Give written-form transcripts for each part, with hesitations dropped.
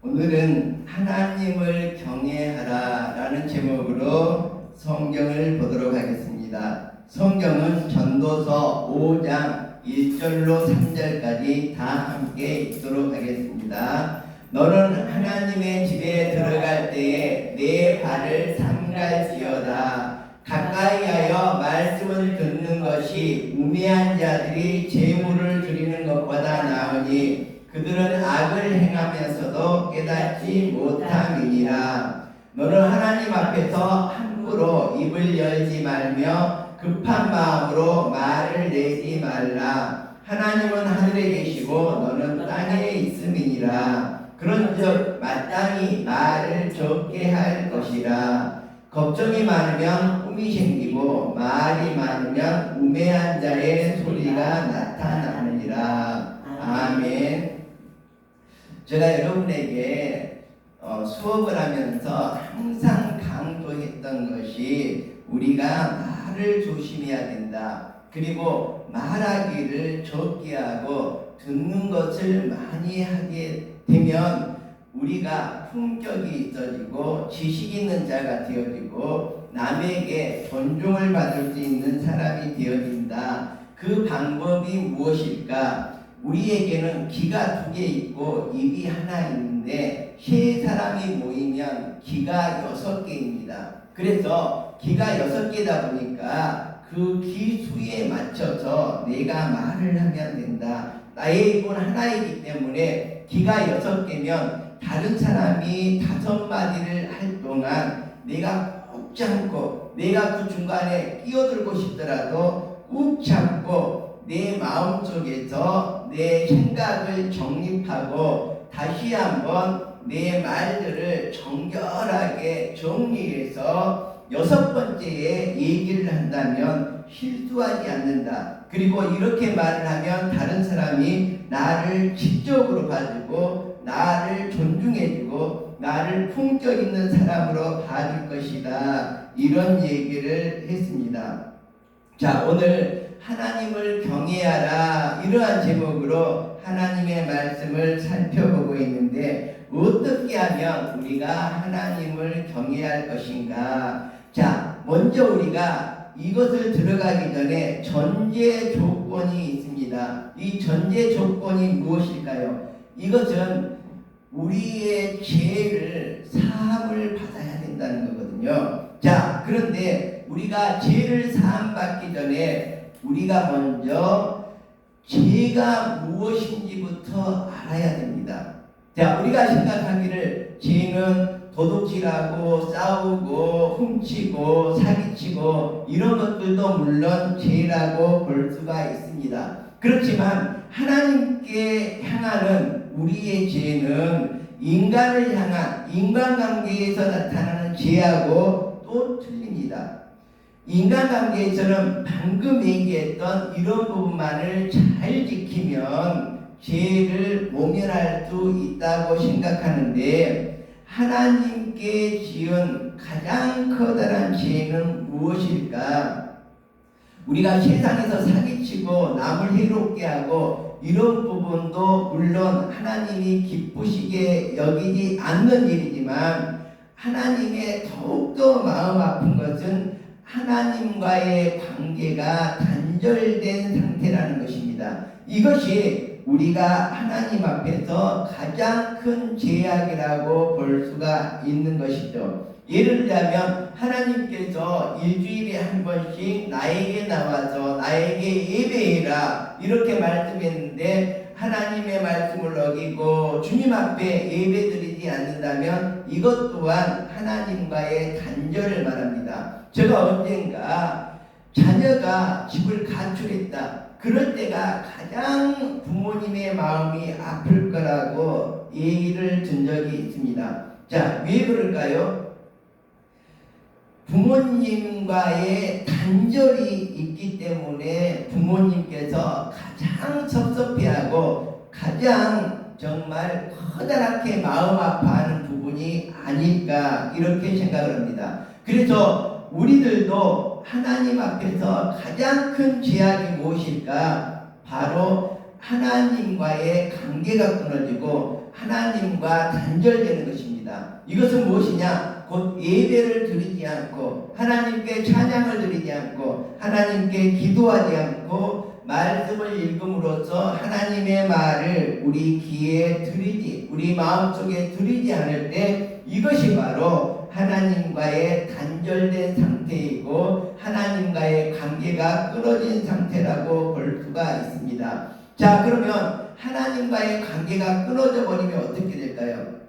오늘은 하나님을 경외하라 라는 제목으로 성경을 보도록 하겠습니다. 성경은 전도서 5장 1절로 3절까지 다 함께 읽도록 하겠습니다. 너는 하나님의 집에 들어갈 때에 내 발을 삼갈지어다. 가까이 하여 말씀을 듣는 것이 우매한 자들이 재물을 드리는 것보다 나으니 그들은 악을 행하면서도 깨닫지 못함이니라. 너는 하나님 앞에서 함부로 입을 열지 말며 급한 마음으로 말을 내지 말라. 하나님은 하늘에 계시고 너는 땅에 있음이니라. 그런즉 마땅히 말을 적게 할 것이라. 걱정이 많으면 꿈이 생기고 말이 많으면 우매한 자의 소리가 나타나느니라. 아멘. 제가 여러분에게 수업을 하면서 항상 강조했던 것이 우리가 말을 조심해야 된다. 그리고 말하기를 적게 하고 듣는 것을 많이 하게 되면 우리가 품격이 있어지고 지식 있는 자가 되어지고 남에게 존중을 받을 수 있는 사람이 되어진다. 그 방법이 무엇일까? 우리에게는 귀가 2개 있고 입이 하나 있는데 세 사람이 모이면 귀가 6개입니다. 그래서 귀가 6개다 보니까 그 귀 수에 맞춰서 내가 말을 하면 된다. 나의 입은 하나이기 때문에 귀가 6개면 다른 사람이 5마디를 할 동안 내가 꼭 참고 내가 그 중간에 끼어들고 싶더라도 꼭 참고 내 마음속에서 내 생각을 정립하고 다시 한번 내 말들을 정결하게 정리해서 6번째에 얘기를 한다면 실수하지 않는다. 그리고 이렇게 말을 하면 다른 사람이 나를 지적으로 봐주고 나를 존중해주고 나를 품격 있는 사람으로 봐줄 것이다. 이런 얘기를 했습니다. 자, 오늘 하나님을 경외하라 이러한 제목으로 하나님의 말씀을 살펴보고 있는데 어떻게 하면 우리가 하나님을 경외할 것인가? 자, 먼저 우리가 이것을 들어가기 전에 전제 조건이 있습니다. 이 전제 조건이 무엇일까요? 이것은 우리의 죄를 사함을 받아야 된다는 거거든요. 자, 그런데 우리가 죄를 사함 받기 전에 우리가 먼저 죄가 무엇인지부터 알아야 됩니다. 자, 우리가 생각하기를 죄는 도둑질하고 싸우고 훔치고 사기치고 이런 것들도 물론 죄라고 볼 수가 있습니다. 그렇지만 하나님께 향하는 우리의 죄는 인간을 향한 인간관계에서 나타나는 죄하고 또 틀립니다. 인간관계에서는 방금 얘기했던 이런 부분만을 잘 지키면 죄를 모면할 수 있다고 생각하는데 하나님께 지은 가장 커다란 죄는 무엇일까? 우리가 세상에서 사기치고 남을 해롭게 하고 이런 부분도 물론 하나님이 기쁘시게 여기지 않는 일이지만 하나님의 더욱더 마음 아픈 것은 하나님과의 관계가 단절된 상태라는 것입니다. 이것이 우리가 하나님 앞에서 가장 큰 죄악이라고 볼 수가 있는 것이죠. 예를 들자면 하나님께서 일주일에 한 번씩 나에게 나와서 나에게 예배해라 이렇게 말씀했는데 하나님의 말씀을 어기고 주님 앞에 예배드리지 않는다면 이것 또한 하나님과의 단절을 말합니다. 제가 언젠가 자녀가 집을 가출했다. 그럴 때가 가장 부모님의 마음이 아플 거라고 얘기를 든 적이 있습니다. 자, 왜 그럴까요? 부모님과의 단절이 있기 때문에 부모님께서 가장 섭섭해하고 가장 정말 커다랗게 마음 아파하는 부분이 아닐까 이렇게 생각을 합니다. 그래서 우리들도 하나님 앞에서 가장 큰 죄악이 무엇일까? 바로 하나님과의 관계가 끊어지고 하나님과 단절되는 것입니다. 이것은 무엇이냐? 곧 예배를 드리지 않고 하나님께 찬양을 드리지 않고 하나님께 기도하지 않고 말씀을 읽음으로써 하나님의 말을 우리 귀에 들이지 우리 마음속에 들이지 않을 때 이것이 바로 하나님과의 단절된 상태이고 하나님과의 관계가 끊어진 상태라고 볼 수가 있습니다. 자, 그러면 하나님과의 관계가 끊어져 버리면 어떻게 될까요?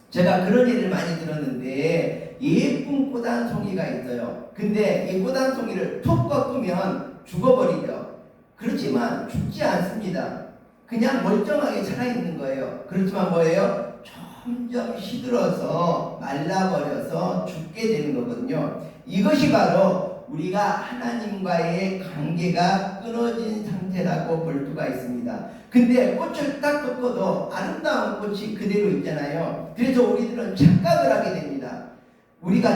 제가 그런 일을 많이 들었는데 예쁜 꽃 한 송이가 있어요. 근데 이 꽃 한 송이를 툭 꺾으면 죽어버리죠. 그렇지만 죽지 않습니다. 그냥 멀쩡하게 살아있는 거예요. 그렇지만 뭐예요? 점점 시들어서 말라버려서 죽게 되는 거거든요. 이것이 바로 우리가 하나님과의 관계가 끊어진 상태라고 볼 수가 있습니다. 근데 꽃을 딱 꺾어도 아름다운 꽃이 그대로 있잖아요. 그래서 우리들은 착각을 하게 됩니다.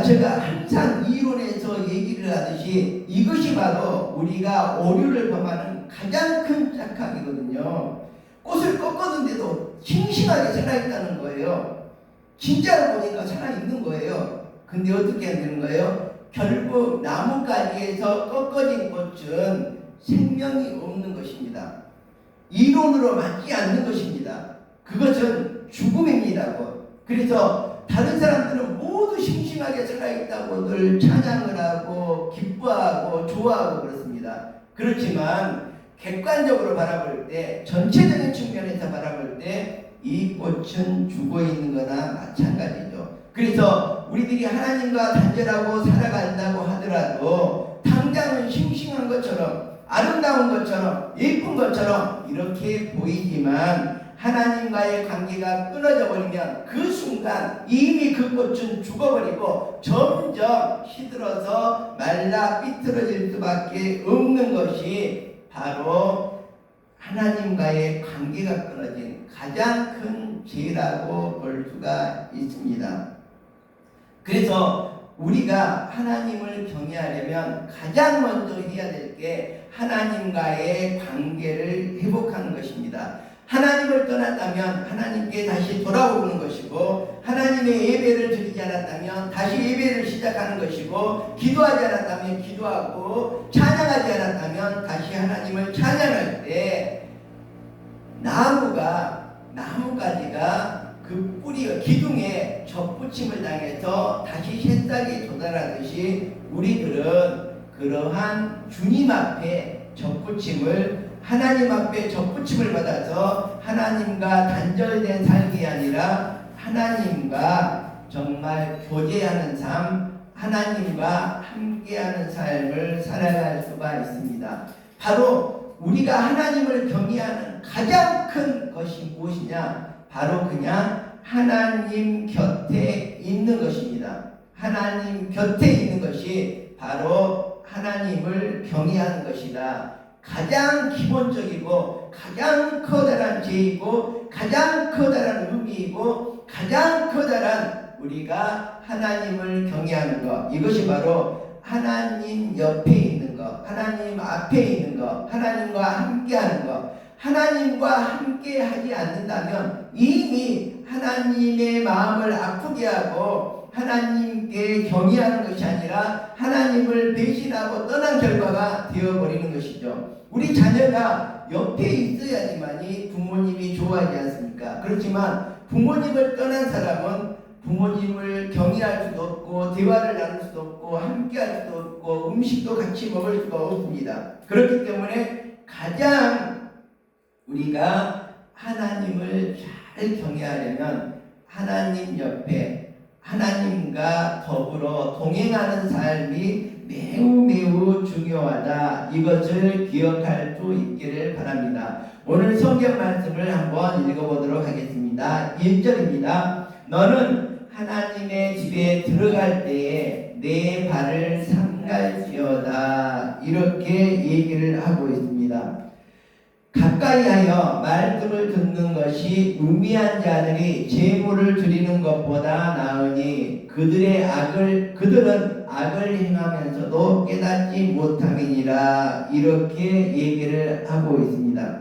제가 항상 이론에서 얘기를 하듯이 이것이 바로 우리가 오류를 범하는 가장 큰 착각이거든요. 꽃을 꺾었는데도 싱싱하게 살아있다는 거예요. 진짜로 보니까 살아있는 거예요. 근데 어떻게 되는 거예요? 결국 나뭇가지에서 꺾어진 꽃은 생명이 없는 것입니다. 이론으로 맞지 않는 것입니다. 그것은 죽음입니다. 그래서 다른 사람들은 모두 싱싱하게 살아있다고들 찬양을 하고 기뻐하고 좋아하고 그렇습니다. 그렇지만 객관적으로 바라볼 때 전체적인 측면에서 바라볼 때 이 꽃은 죽어있는 거나 마찬가지죠. 그래서 우리들이 하나님과 단절하고 살아간다고 하더라도 당장은 싱싱한 것처럼 아름다운 것처럼 예쁜 것처럼 이렇게 보이지만 하나님과의 관계가 끊어져 버리면 그 순간 이미 그 꽃은 죽어버리고 점점 시들어서 말라 삐뚤어질 수밖에 없는 것이 바로 하나님과의 관계가 끊어진 가장 큰 죄라고 볼 수가 있습니다. 그래서 우리가 하나님을 경외하려면 가장 먼저 해야 될 게 하나님과의 관계를 회복하는 것입니다. 하나님을 떠났다면 하나님께 다시 돌아오는 것이고 하나님의 예배를 드리지 않았다면 다시 예배를 시작하는 것이고 기도하지 않았다면 기도하고 찬양하지 않았다면 다시 하나님을 찬양할 때 나무가지가 그 뿌리 기둥에 접붙임을 당해서 다시 새싹이 돋아나듯이 우리들은 그러한 주님 앞에 접붙임을 하나님 앞에 접붙임을 받아서 하나님과 단절된 삶이 아니라 하나님과 정말 교제하는 삶, 하나님과 함께하는 삶을 살아갈 수가 있습니다. 바로 우리가 하나님을 경외하는 가장 큰 것이 무엇이냐? 바로 그냥 하나님 곁에 있는 것입니다. 하나님 곁에 있는 것이 바로 하나님을 경외하는 것이다. 가장 기본적이고 가장 커다란 죄이고 가장 커다란 의미이고 가장 커다란 우리가 하나님을 경외하는 것, 이것이 바로 하나님 옆에 있는 것, 하나님 앞에 있는 것, 하나님과 함께하는 것. 하나님과 함께 하지 않는다면 이미 하나님의 마음을 아프게 하고 하나님께 경외하는 것이 아니라 하나님을 배신하고 떠난 결과가 되어버리는 것이죠. 우리 자녀가 옆에 있어야지만이 부모님이 좋아하지 않습니까? 그렇지만 부모님을 떠난 사람은 부모님을 경외할 수도 없고 대화를 나눌 수도 없고 함께할 수도 없고 음식도 같이 먹을 수가 없습니다. 그렇기 때문에 가장 우리가 하나님을 잘 경외하려면 하나님 옆에 하나님과 더불어 동행하는 삶이 매우 중요하다. 이것을 기억할 수 있기를 바랍니다. 오늘 성경 말씀을 한번 읽어보도록 하겠습니다. 1절입니다. 너는 하나님의 집에 들어갈 때에 내 발을 삼갈지어다. 이렇게 얘기를 하고 있습니다. 가까이하여 말씀을 듣는 것이 우미한 자들이 제물을 드리는 것보다 나으니 그들은 악을 행하면서도 깨닫지 못함이니라. 이렇게 얘기를 하고 있습니다.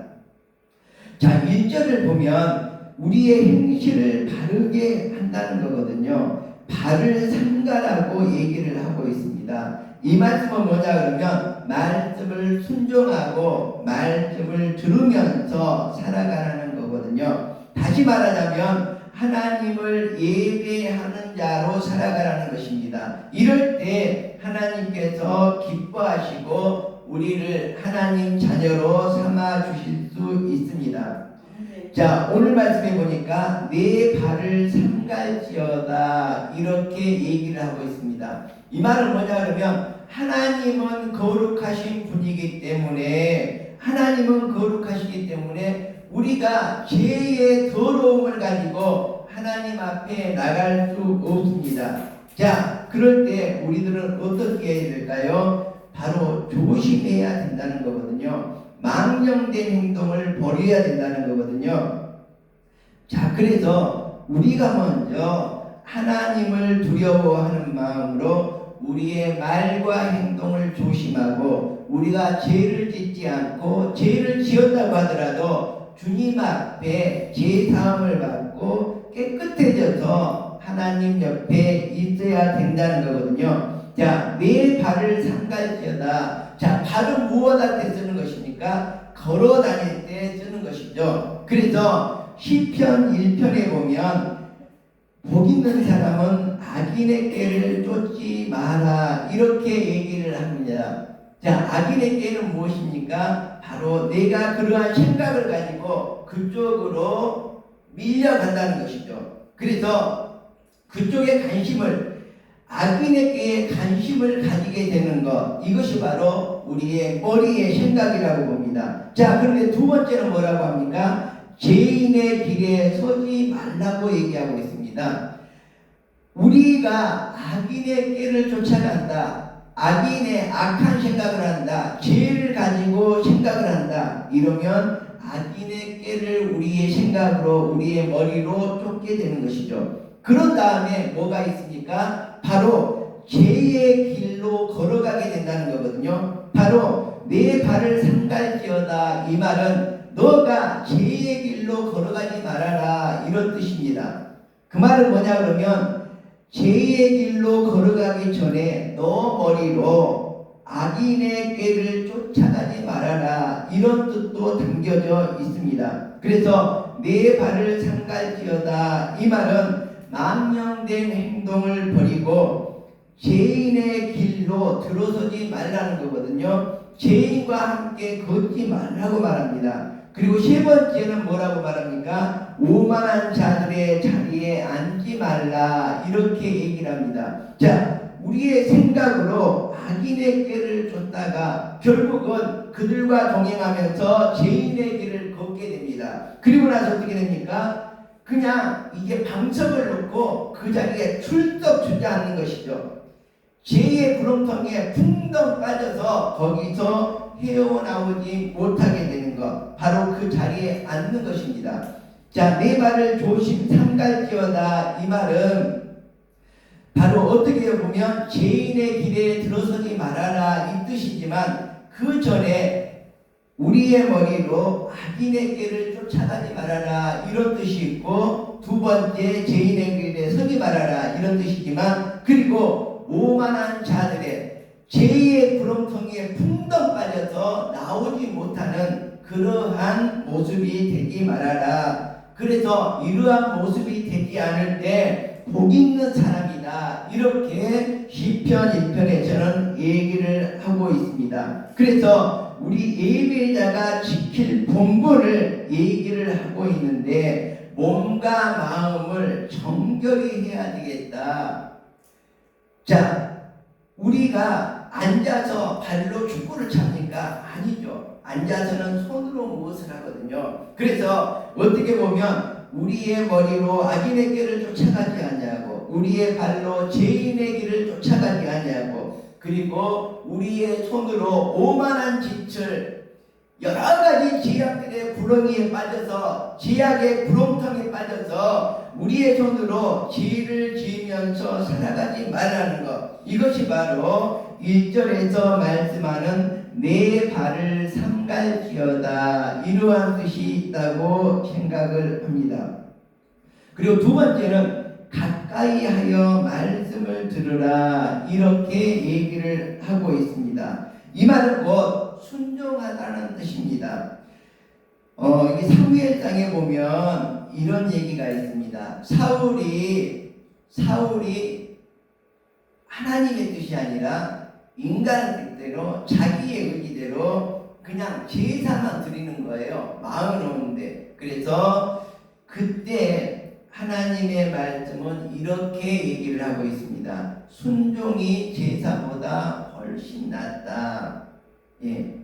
자, 1절을 보면 우리의 행실을 바르게 한다는 거거든요. 발을 삼가라고 얘기를 하고 있습니다. 이 말씀은 뭐냐 그러면 말씀을 순종하고 말씀을 들으면서 살아가라는 거거든요. 다시 말하자면 하나님을 예배하는 자로 살아가라는 것입니다. 이럴 때 하나님께서 기뻐하시고 우리를 하나님 자녀로 삼아 주실 수 있습니다. 자, 오늘 말씀해 보니까 내 발을 삼갈지어다 이렇게 얘기를 하고 있습니다. 이 말은 뭐냐 그러면 하나님은 거룩하신 분이기 때문에 하나님은 거룩하시기 때문에 우리가 죄의 더러움을 가지고 하나님 앞에 나갈 수 없습니다. 자, 그럴 때 우리들은 어떻게 해야 될까요? 바로 조심해야 된다는 거거든요. 망령된 행동을 버려야 된다는 거거든요. 자, 그래서 우리가 먼저 하나님을 두려워하는 마음으로 우리의 말과 행동을 조심하고 우리가 죄를 짓지 않고 죄를 지었다고 하더라도 주님 앞에 죄사함을 받고 깨끗해져서 하나님 옆에 있어야 된다는 거거든요. 자, 내 발을 삼갈지어다. 자, 발은 무엇할 때 쓰는 것입니까? 걸어 다닐 때 쓰는 것이죠. 그래서 시편 1편에 보면 복 있는 사람은 악인의 꾀를 쫓지 마라 이렇게 얘기를 합니다. 자, 악인의 꾀는 무엇입니까? 바로 내가 그러한 생각을 가지고 그쪽으로 밀려간다는 것이죠. 그래서 그쪽에 관심을 악인에게 관심을 가지게 되는 것, 이것이 바로 우리의 머리의 생각이라고 봅니다. 자, 그런데 두 번째는 뭐라고 합니까? 죄인의 길에 서지 말라고 얘기하고 있습니다. 우리가 악인의 길을 쫓아간다, 악인의 악한 생각을 한다, 죄를 가지고 생각을 한다, 이러면 악인의 길을 우리의 생각으로 우리의 머리로 쫓게 되는 것이죠. 그런 다음에 뭐가 있습니까? 바로 죄의 길로 걸어가게 된다는 거거든요. 바로 내 발을 삼갈지어다, 이 말은 너가 죄의 길로 걸어가지 말아라 이런 뜻입니다. 그 말은 뭐냐 그러면 죄의 길로 걸어가기 전에 너 머리로 악인의 꾀를 쫓아가지 말아라 이런 뜻도 담겨져 있습니다. 그래서 내 발을 삼갈지어다, 이 말은 망령된 행동을 버리고 죄인의 길로 들어서지 말라는 거거든요. 죄인과 함께 걷지 말라고 말합니다. 그리고 세 번째는 뭐라고 말합니까? 오만한 자들의 자리에 앉지 말라 이렇게 얘기를 합니다. 자, 우리의 생각으로 악인의 길을 쫓다가 결국은 그들과 동행하면서 죄인의 길을 걷게 됩니다. 그리고 나서 어떻게 됩니까? 그냥 이게 방석을 놓고 그 자리에 출석 주저앉는 것이죠. 죄의 구렁텅이에 풍덩 빠져서 거기서 헤어나오지 못하게 되는 것, 바로 그 자리에 앉는 것입니다. 자, 내 발을 조심 삼갈지어다, 이 말은 바로 어떻게 보면 죄인의 길에 들어서지 말아라 이 뜻이지만 그 전에 우리의 머리로 악인의 길을 쫓아가지 말아라 이런 뜻이 있고, 두 번째 죄인의 길에 서지 말아라 이런 뜻이지만, 그리고 오만한 자들의 죄의 구렁텅이에 풍덩 빠져서 나오지 못하는 그러한 모습이 되지 말아라. 그래서 이러한 모습이 되지 않을 때 복 있는 사람이다 이렇게 시편 1편에서는 얘기를 하고 있습니다. 그래서 우리 예배자가 지킬 본분을 얘기를 하고 있는데, 몸과 마음을 정결히 해야 되겠다. 자, 우리가 앉아서 발로 축구를 찹니까? 아니죠. 앉아서는 손으로 무엇을 하거든요. 그래서 어떻게 보면 우리의 머리로 악인의 길을 쫓아가지 아니하고 우리의 발로 죄인의 길을 쫓아가지 아니하고, 그리고 우리의 손으로 오만한 짓을 여러 가지 죄악들의 구렁이에 빠져서 죄악의 구렁텅이에 빠져서 우리의 손으로 죄를 지으면서 살아가지 말라는 것, 이것이 바로 1절에서 말씀하는 내 발을 삼갈지어다 이러한 뜻이 있다고 생각을 합니다. 그리고 두 번째는 가까이 하여 말씀을 들으라 이렇게 얘기를 하고 있습니다. 이 말은 곧 순종하다는 뜻입니다. 이 사무엘상에 보면 이런 얘기가 있습니다. 사울이 하나님의 뜻이 아니라 인간의 뜻대로 자기의 의지대로 그냥 제사만 드리는 거예요. 마음은 오는데. 그래서 그때 하나님의 말씀은 이렇게 얘기를 하고 있습니다. 순종이 제사보다 훨씬 낫다. 예.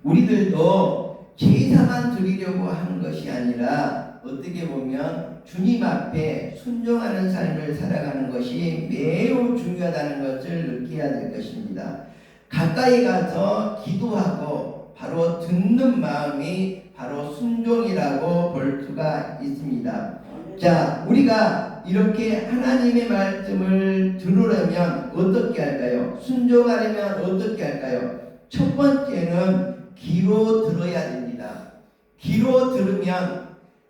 우리들도 제사만 드리려고 하는 것이 아니라 어떻게 보면 주님 앞에 순종하는 삶을 살아가는 것이 매우 중요하다는 것을 느껴야 될 것입니다. 가까이 가서 기도하고 바로 듣는 마음이 바로 순종이라고 볼 수가 있습니다. 자, 우리가 이렇게 하나님의 말씀을 들으려면 어떻게 할까요? 순종하려면 어떻게 할까요? 첫 번째는 귀로 들어야 됩니다. 귀로 들으면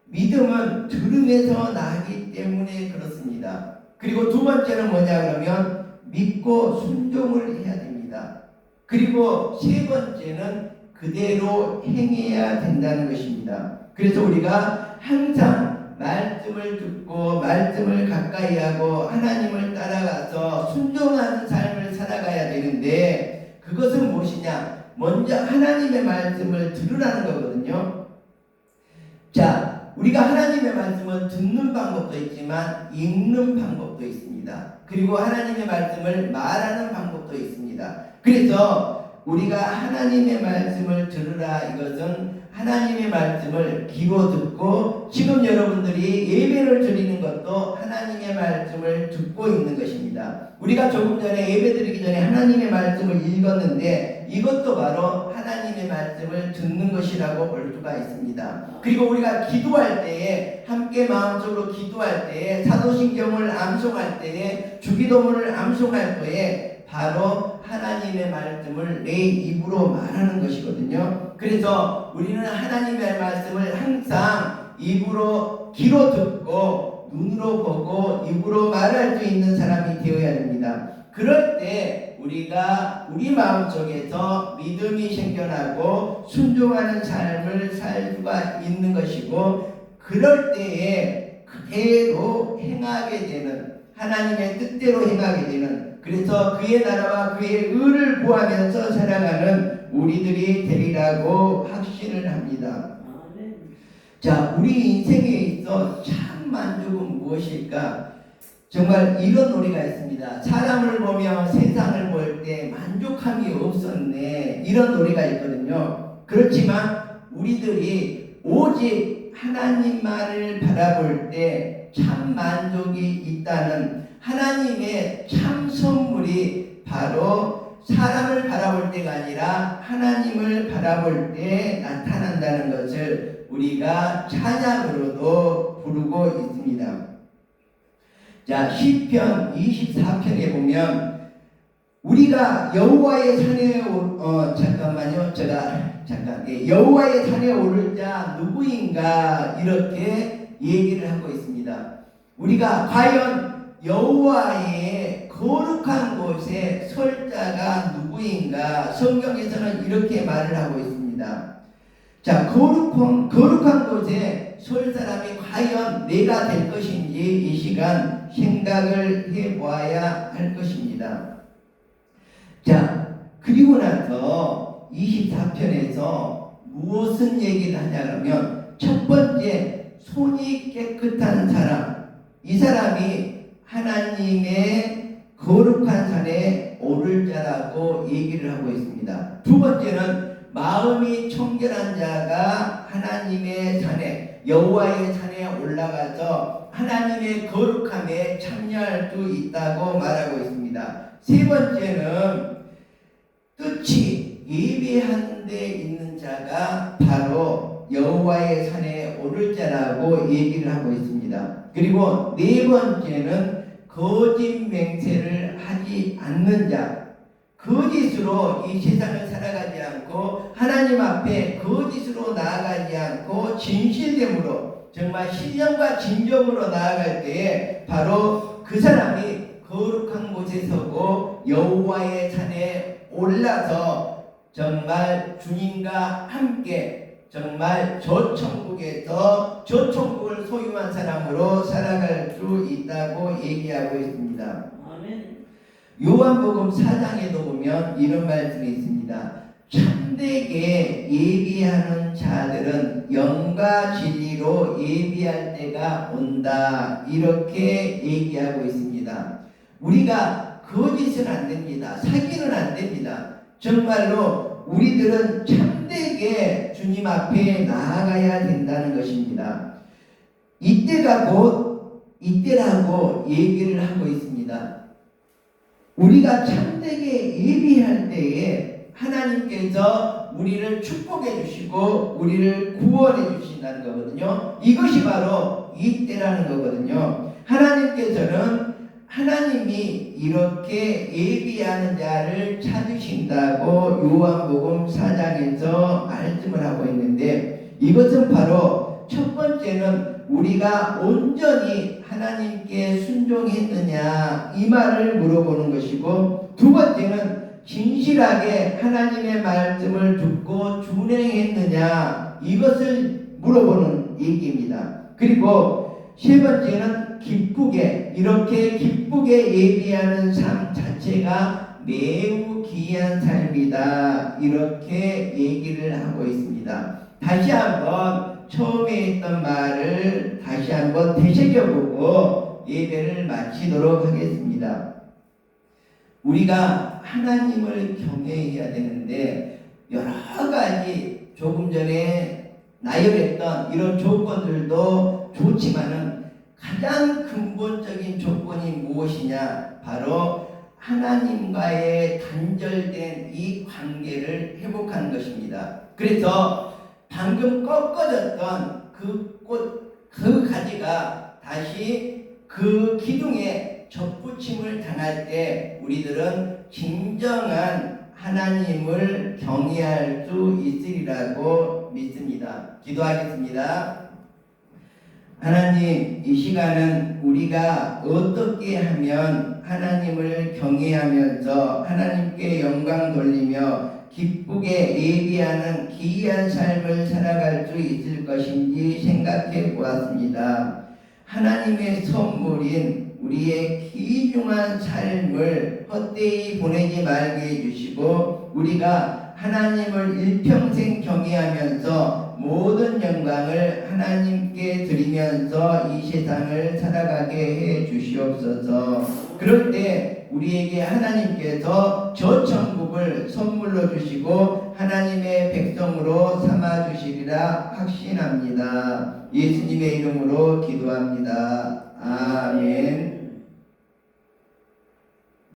믿음은 들음에서 나기 때문에 그렇습니다. 그리고 두 번째는 뭐냐 그러면 믿고 순종을 해야 됩니다. 그리고 세 번째는 그대로 행해야 된다는 것입니다. 그래서 우리가 항상 말씀을 듣고 말씀을 가까이 하고 하나님을 따라가서 순종하는 삶을 살아가야 되는데 그것은 무엇이냐? 먼저 하나님의 말씀을 들으라는 거거든요. 자, 우리가 하나님의 말씀을 듣는 방법도 있지만 읽는 방법도 있습니다. 그리고 하나님의 말씀을 말하는 방법도 있습니다. 그래서 우리가 하나님의 말씀을 들으라 이것은 하나님의 말씀을 귀로 듣고 지금 여러분들이 예배를 드리는 것도 하나님의 말씀을 듣고 있는 것입니다. 우리가 조금 전에 예배 드리기 전에 하나님의 말씀을 읽었는데 이것도 바로 하나님의 말씀을 듣는 것이라고 볼 수가 있습니다. 그리고 우리가 기도할 때에 함께 마음속으로 기도할 때에 사도신경을 암송할 때에 주기도문을 암송할 때에 바로 하나님의 말씀을 내 입으로 말하는 것이거든요. 그래서 우리는 하나님의 말씀을 항상 입으로 귀로 듣고 눈으로 보고 입으로 말할 수 있는 사람이 되어야 됩니다. 그럴 때 우리가 우리 마음속에서 믿음이 생겨나고 순종하는 삶을 살 수가 있는 것이고 그럴 때에 그대로 행하게 되는 하나님의 뜻대로 행하게 되는 그래서 그의 나라와 그의 의를 구하면서 살아가는 우리들이 되리라고 확신을 합니다. 자, 우리 인생에 있어 참 만족은 무엇일까? 정말 이런 노래가 있습니다. 사람을 보며 세상을 볼 때 만족함이 없었네. 이런 노래가 있거든요. 그렇지만 우리들이 오직 하나님만을 바라볼 때 참 만족이 있다는 하나님의 참 선물이 바로 사람을 바라볼 때가 아니라 하나님을 바라볼 때 나타난다는 것을 우리가 찬양으로도 부르고 있습니다. 자, 시편 24편에 보면 우리가 여호와의 산에 여호와의 산에 오를 자 누구인가 이렇게 얘기를 하고 있습니다. 우리가 과연 여호와의 거룩한 곳에 설 자가 누구인가? 성경에서는 이렇게 말을 하고 있습니다. 자, 거룩한 곳에 설 사람이 과연 내가 될 것인지 이 시간 생각을 해보아야 할 것입니다. 자, 그리고 나서 24편에서 무엇은 얘기를 하냐면 첫 번째 손이 깨끗한 사람, 이 사람이 하나님의 거룩한 산에 오를 자라고 얘기를 하고 있습니다. 두 번째는 마음이 청결한 자가 하나님의 산에 여호와의 산에 올라가서 하나님의 거룩함에 참여할 수 있다고 말하고 있습니다. 세 번째는 뜻이 예배하는 데 있는 자가 바로 여호와의 산에 오를 자라고 얘기를 하고 있습니다. 그리고 네 번째는 거짓 맹세를 하지 않는 자, 거짓으로 이 세상을 살아가지 않고 하나님 앞에 거짓으로 나아가지 않고 진실됨으로 정말 신령과 진정으로 나아갈 때에 바로 그 사람이 거룩한 곳에 서고 여호와의 산에 올라서 정말 주님과 함께 정말 저 천국에서 저 천국을 소유한 사람으로 살아갈 수 있다고 얘기하고 있습니다. 아멘. 요한복음 4장에도 보면 이런 말씀이 있습니다. 참되게 예비하는 자들은 영과 진리로 예비할 때가 온다. 이렇게 얘기하고 있습니다. 우리가 거짓은 안 됩니다. 사기는 안 됩니다. 정말로 우리들은 참되게 주님 앞에 나아가야 된다는 것입니다. 이때가 곧 이때라고 얘기를 하고 있습니다. 우리가 참되게 예비할 때에 하나님께서 우리를 축복해 주시고 우리를 구원해 주신다는 거거든요. 이것이 바로 이때라는 거거든요. 하나님께서는 하나님이 이렇게 예비하는 자를 찾으신다고 요한복음 4장에서 말씀을 하고 있는데, 이것은 바로 첫 번째는 우리가 온전히 하나님께 순종했느냐 이 말을 물어보는 것이고, 두 번째는 진실하게 하나님의 말씀을 듣고 준행했느냐 이것을 물어보는 얘기입니다. 그리고 세 번째는 기쁘게, 이렇게 기쁘게 예비하는 삶 자체가 매우 귀한 삶이다, 이렇게 얘기를 하고 있습니다. 다시 한번 처음에 했던 말을 다시 한번 되새겨보고 예배를 마치도록 하겠습니다. 우리가 하나님을 경외해야 되는데 여러 가지 조금 전에 나열했던 이런 조건들도 좋지만은 가장 근본적인 조건이 무엇이냐? 바로 하나님과의 단절된 이 관계를 회복하는 것입니다. 그래서 방금 꺾어졌던 그 꽃, 그 가지가 다시 그 기둥에 접붙임을 당할 때 우리들은 진정한 하나님을 경외할 수 있으리라고 믿습니다. 기도하겠습니다. 하나님, 이 시간은 우리가 어떻게 하면 하나님을 경외하면서 하나님께 영광 돌리며 기쁘게 예비하는 기이한 삶을 살아갈 수 있을 것인지 생각해 보았습니다. 하나님의 선물인 우리의 귀중한 삶을 헛되이 보내지 말게 해주시고, 우리가 하나님을 일평생 경외하면서 모든 영광을 하나님께 드리면서 이 세상을 살아가게 해 주시옵소서. 그럴 때 우리에게 하나님께서 저 천국을 선물로 주시고 하나님의 백성으로 삼아 주시리라 확신합니다. 예수님의 이름으로 기도합니다. 아멘.